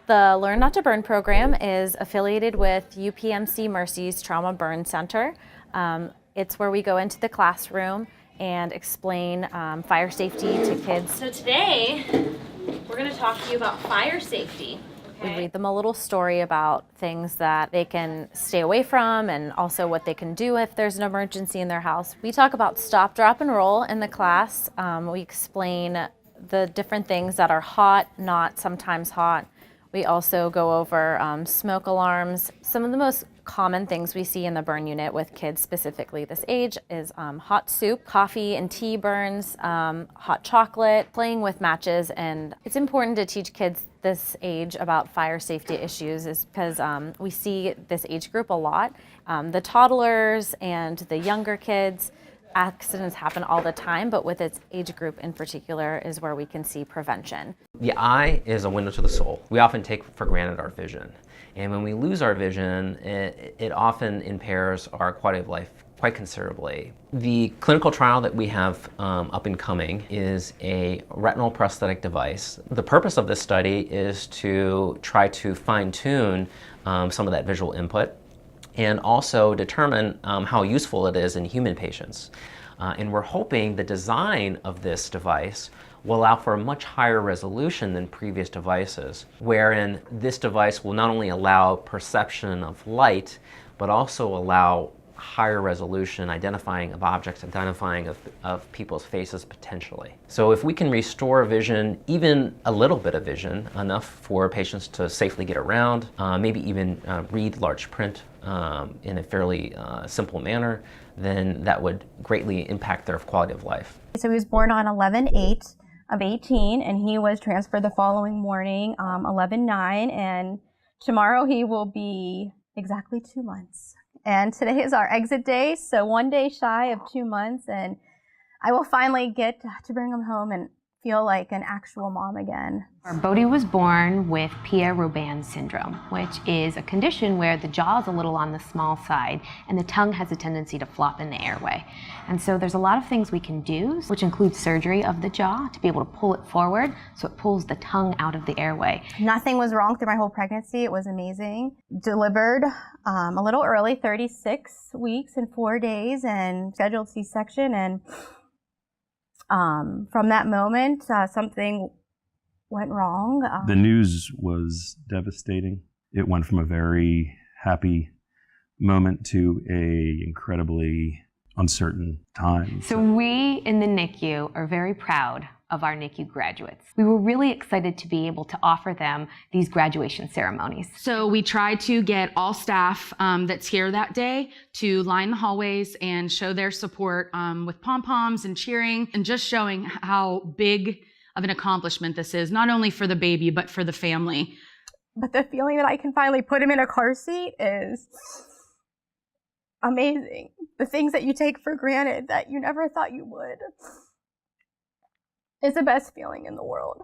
The Learn Not to Burn program is affiliated with UPMC Mercy's Trauma Burn Center. It's where we go into the classroom and explain fire safety to kids. So today, we're going to talk to you about fire safety. We read them a little story about things that they can stay away from and also what they can do if there's an emergency in their house. We talk about stop, drop, and roll in the class. We explain the different things that are hot, not sometimes hot. We also go over smoke alarms. Some of the most common things we see in the burn unit with kids, specifically this age, is hot soup, coffee and tea burns, hot chocolate, playing with matches. And it's important to teach kids this age about fire safety issues is because we see this age group a lot. The toddlers and the younger kids, accidents happen all the time, but with its age group in particular is where we can see prevention. The eye is a window to the soul. We often take for granted our vision. And when we lose our vision, it often impairs our quality of life quite considerably. The clinical trial that we have up and coming is a retinal prosthetic device. The purpose of this study is to try to fine-tune some of that visual input and also determine how useful it is in human patients. And we're hoping the design of this device will allow for a much higher resolution than previous devices, wherein this device will not only allow perception of light, but also allow higher resolution identifying of objects, identifying of people's faces potentially. So if we can restore vision, even a little bit of vision, enough for patients to safely get around, maybe even read large print in a fairly simple manner, then that would greatly impact their quality of life. So he was born on 11/8 of 18, and he was transferred the following morning, 11/9, and tomorrow he will be exactly 2 months. And today is our exit day, so 1 day shy of 2 months, and I will finally get to bring him home and feel like an actual mom again. Bodhi was born with Pierre-Robin syndrome, which is a condition where the jaw is a little on the small side and the tongue has a tendency to flop in the airway. And so there's a lot of things we can do, which includes surgery of the jaw to be able to pull it forward so it pulls the tongue out of the airway. Nothing was wrong through my whole pregnancy. It was amazing. Delivered a little early, 36 weeks and 4 days, and scheduled C-section. And from that moment, something went wrong. The news was devastating. It went from a very happy moment to a incredibly uncertain time. So we in the NICU are very proud of our NICU graduates. We were really excited to be able to offer them these graduation ceremonies. So we tried to get all staff that's here that day to line the hallways and show their support with pom-poms and cheering and just showing how big of an accomplishment this is, not only for the baby, but for the family. But the feeling that I can finally put him in a car seat is amazing. The things that you take for granted that you never thought you would. It's the best feeling in the world.